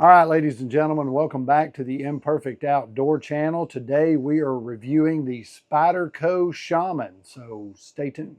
All right, ladies and gentlemen, welcome back to the Imperfect Outdoor channel. Today we are reviewing the Spyderco Shaman, so stay tuned.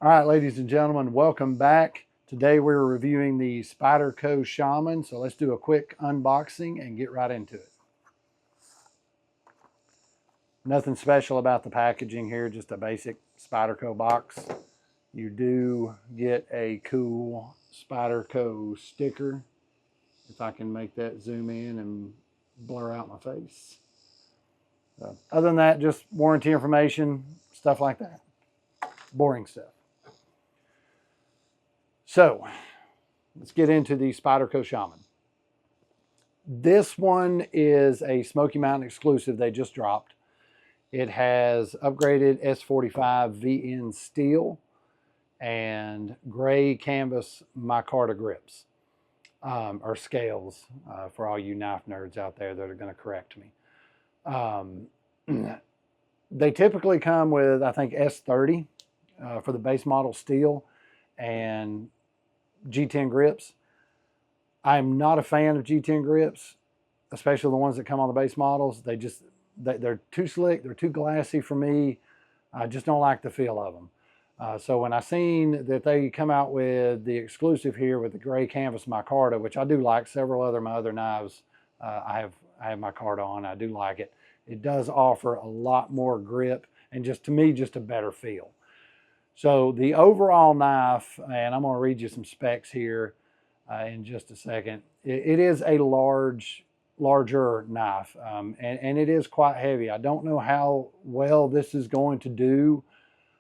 All right, ladies and gentlemen, welcome back. Today we're reviewing the Spyderco Shaman, so let's do a quick unboxing and get right into it. Nothing special about the packaging here, just a basic Spyderco box. You do get a cool Spyderco sticker, if I can make that zoom in and blur out my face. Other than that, just warranty information, stuff like that. Boring stuff. So let's get into the Spyderco Shaman. This one is a Smoky Mountain exclusive they just dropped. It has upgraded S45 VN steel and gray canvas micarta grips, or scales, for all you knife nerds out there that are going to correct me. They typically come with, I think, S30 for the base model steel and G10 grips. I'm not a fan of G10 grips, especially the ones that come on the base models. They're too slick, they're too glassy for me. I just don't like the feel of them. So when I seen that they come out with the exclusive here with the gray canvas micarta, which I do like, several other my other knives I have micarta on, I do like it. It does offer a lot more grip and just, to me, just a better feel. So the overall knife, and I'm going to read you some specs here in just a second. It is a larger knife, and it is quite heavy. I don't know how well this is going to do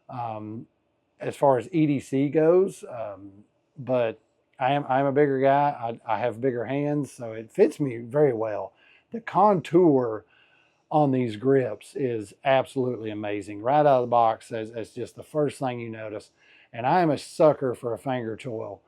as far as EDC goes, but I'm a bigger guy. I have bigger hands, so it fits me very well. The contour on these grips is absolutely amazing. Right out of the box, as just the first thing you notice. And I am a sucker for a finger choil.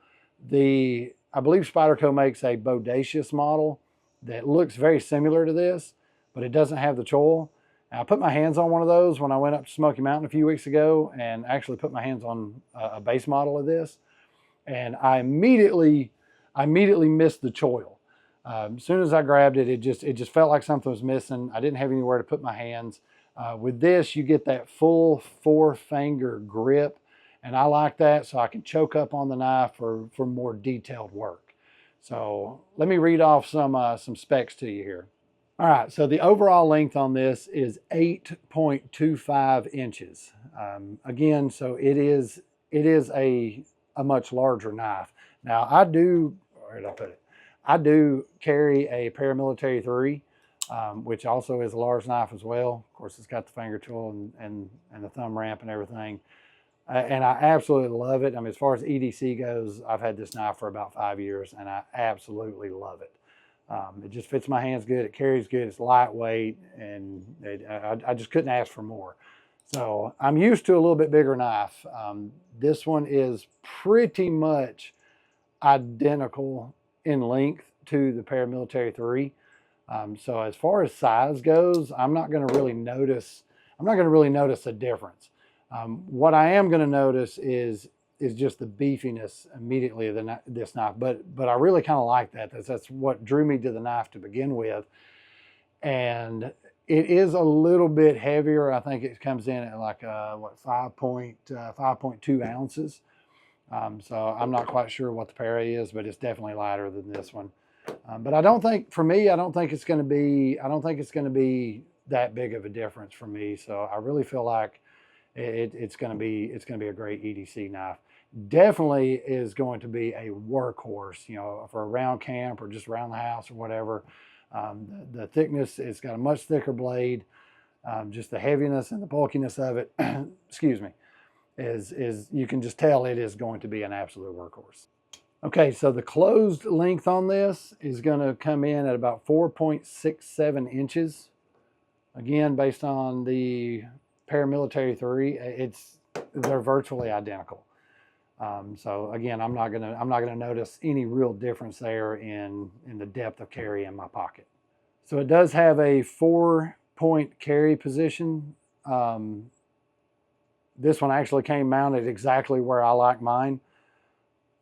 I believe Spyderco makes a bodacious model that looks very similar to this, but it doesn't have the choil. And I put my hands on one of those when I went up to Smoky Mountain a few weeks ago, and actually put my hands on a base model of this. And I immediately missed the choil. As soon as I grabbed it, it just felt like something was missing. I didn't have anywhere to put my hands. With this, you get that full 4-finger grip, and I like that, so I can choke up on the knife for more detailed work. So let me read off some specs to you here. All right, so the overall length on this is 8.25 inches. Again, so it is a much larger knife. Now where did I put it? I do carry a Paramilitary 3, which also is a large knife as well. Of course, it's got the finger tool and the thumb ramp and everything. And I absolutely love it. I mean, as far as EDC goes, I've had this knife for about 5 years, and I absolutely love it. It just fits my hands good. It carries good. It's lightweight, and I just couldn't ask for more. So I'm used to a little bit bigger knife. This one is pretty much identical in length to the Paramilitary 3. So as far as size goes, I'm not going to really notice a difference. What I am going to notice is just the beefiness immediately of this knife, but I really kind of like that. That's what drew me to the knife to begin with. And it is a little bit heavier. I think it comes in at like 5.2 ounces. So I'm not quite sure what the Para is, but it's definitely lighter than this one. But I don't think it's going to be that big of a difference for me. So I really feel like it's going to be a great EDC knife. Definitely is going to be a workhorse, you know, for around camp or just around the house or whatever. The thickness, it's got a much thicker blade. Just the heaviness and the bulkiness of it, excuse me, is you can just tell it is going to be an absolute workhorse. Okay, so the closed length on this is going to come in at about 4.67 inches. Again, based on the Paramilitary 3, they're virtually identical. So again, I'm not gonna notice any real difference there in the depth of carry in my pocket. So it does have a 4-point carry position. This one actually came mounted exactly where I like mine,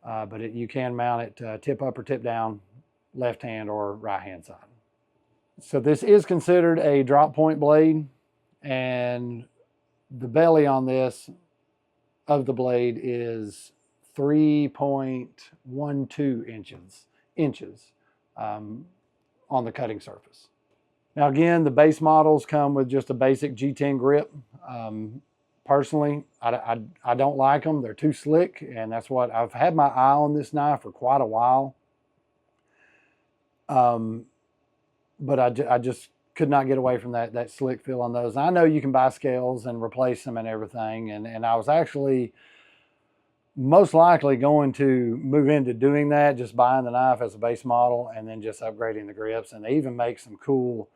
but you can mount it tip up or tip down, left hand or right hand side. So this is considered a drop point blade, and the belly on this of the blade is 3.12 inches on the cutting surface. Now again, the base models come with just a basic G10 grip. Personally, I don't like them. They're too slick, and that's what I've had my eye on this knife for quite a while. But I just could not get away from that slick feel on those. I know you can buy scales and replace them and everything, and I was actually most likely going to move into doing that, just buying the knife as a base model and then just upgrading the grips. And they even make some cool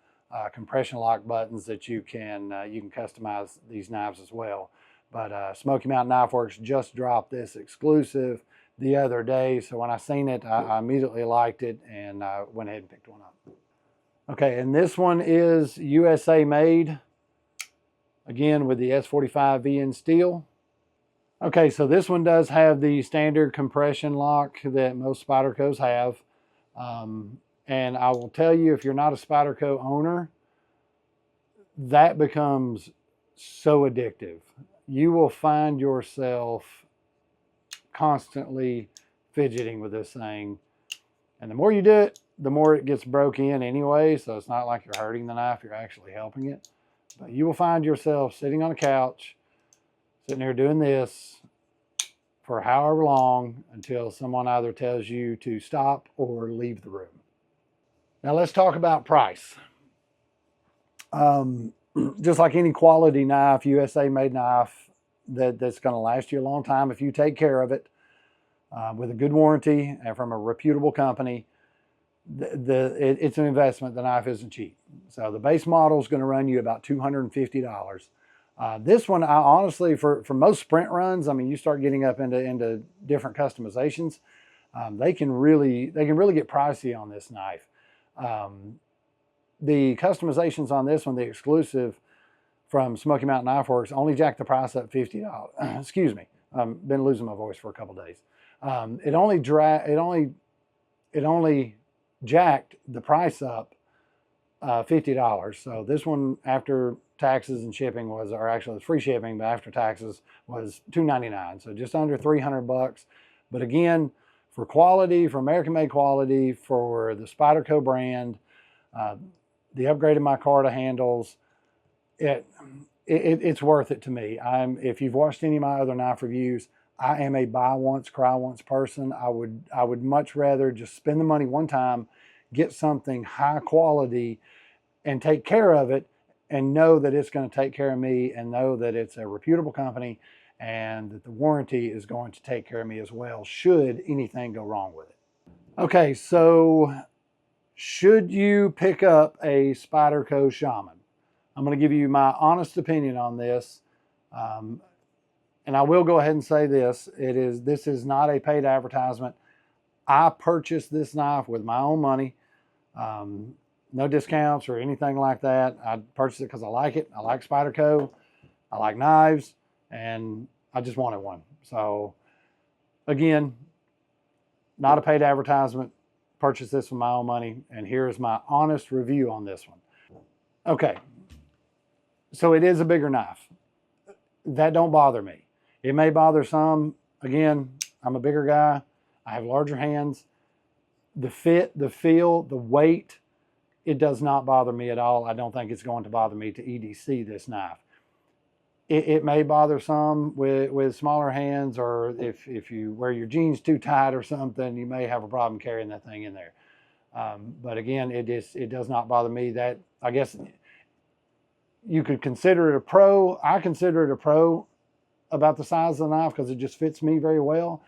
compression lock buttons that you can customize these knives as well. But Smoky Mountain Knife Works just dropped this exclusive the other day, so when I seen it, I immediately liked it and I went ahead and picked one up. Okay, and this one is USA made, again with the S45 VN steel. Okay, so this one does have the standard compression lock that most Spydercos have. And I will tell you, if you're not a Spyderco owner, that becomes so addictive. You will find yourself constantly fidgeting with this thing. And the more you do it, the more it gets broke in anyway. So it's not like you're hurting the knife, you're actually helping it. But you will find yourself sitting on a couch, sitting there doing this for however long until someone either tells you to stop or leave the room. Now let's talk about price. Just like any quality knife, USA made knife that's going to last you a long time if you take care of it with a good warranty and from a reputable company, it's an investment. The knife isn't cheap. So the base model is going to run you about $250. This one, I honestly, for most sprint runs, I mean, you start getting up into different customizations, they can really get pricey on this knife. The customizations on this one, the exclusive from Smoky Mountain Knife Works, only jacked the price up $50. Excuse me, been losing my voice for a couple days. It only jacked the price up $50. So this one, after taxes and shipping or actually it's free shipping, but after taxes was $299. So just under 300 bucks. But again, for quality, for American made quality, for the Spyderco brand, the upgrade of my Micarta handles, it's worth it to me. If you've watched any of my other knife reviews, I am a buy once, cry once person. I would much rather just spend the money one time, get something high quality, and take care of it, and know that it's going to take care of me, and know that it's a reputable company, and that the warranty is going to take care of me as well, should anything go wrong with it. Okay, so should you pick up a Spyderco Shaman? I'm going to give you my honest opinion on this. And I will go ahead and say this. This is not a paid advertisement. I purchased this knife with my own money. No discounts or anything like that. I purchased it because I like it. I like Spyderco. I like knives. And I just wanted one. So again, not a paid advertisement. Purchased this with my own money. And here is my honest review on this one. Okay. So it is a bigger knife. That don't bother me. It may bother some. Again, I'm a bigger guy. I have larger hands. The fit, the feel, the weight, it does not bother me at all. I don't think it's going to bother me to EDC this knife. It may bother some with smaller hands, or if you wear your jeans too tight or something, you may have a problem carrying that thing in there. But again, it does not bother me. That, I guess you could consider it a pro. I consider it a pro about the size of the knife because it just fits me very well.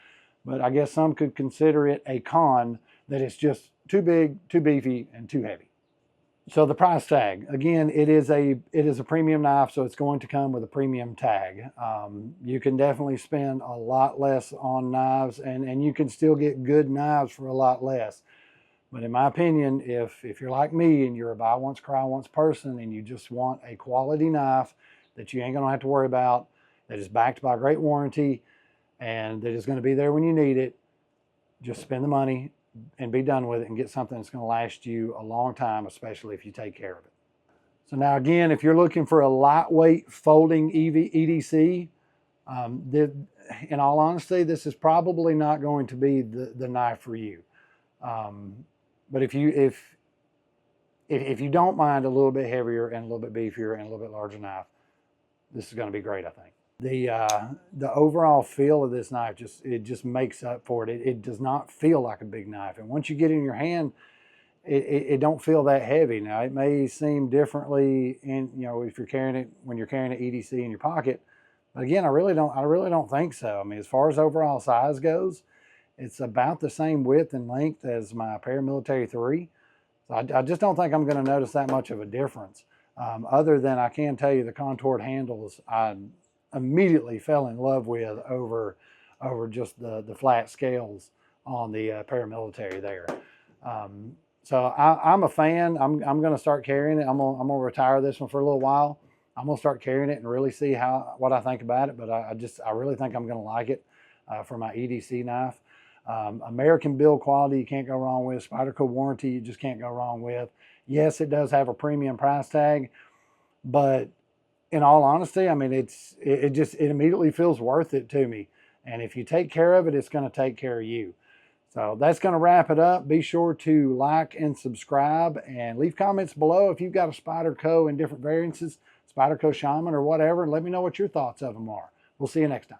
But I guess some could consider it a con that it's just too big, too beefy, and too heavy. So the price tag, again, it is a premium knife, so it's going to come with a premium tag. You can definitely spend a lot less on knives, and you can still get good knives for a lot less. But in my opinion, if you're like me and you're a buy once, cry once person, and you just want a quality knife that you ain't gonna have to worry about, that is backed by a great warranty, and that is gonna be there when you need it, just spend the money and be done with it and get something that's going to last you a long time, especially if you take care of it. So now again, if you're looking for a lightweight folding EDC, in all honesty, this is probably not going to be the knife for you. But if you don't mind a little bit heavier and a little bit beefier and a little bit larger knife, this is going to be great, I think. The overall feel of this knife just makes up for it. It does not feel like a big knife, and once you get it in your hand, it don't feel that heavy. Now it may seem differently if you're carrying it when you're carrying an EDC in your pocket, but again, I really don't think so. I mean, as far as overall size goes, it's about the same width and length as my Paramilitary 3. So I just don't think I'm going to notice that much of a difference. Other than I can tell you the contoured handles, I immediately fell in love with over just the flat scales on the Paramilitary there. So I'm a fan. I'm going to start carrying it. I'm going to retire this one for a little while. I'm going to start carrying it and really see what I think about it. But I really think I'm going to like it for my EDC knife. American build quality, you can't go wrong with. Spyderco warranty, you just can't go wrong with. Yes, it does have a premium price tag, but in all honesty, I mean, it immediately feels worth it to me. And if you take care of it, it's going to take care of you. So that's going to wrap it up. Be sure to like and subscribe and leave comments below if you've got a Spyderco in different variances, Spyderco Shaman or whatever, and let me know what your thoughts of them are. We'll see you next time.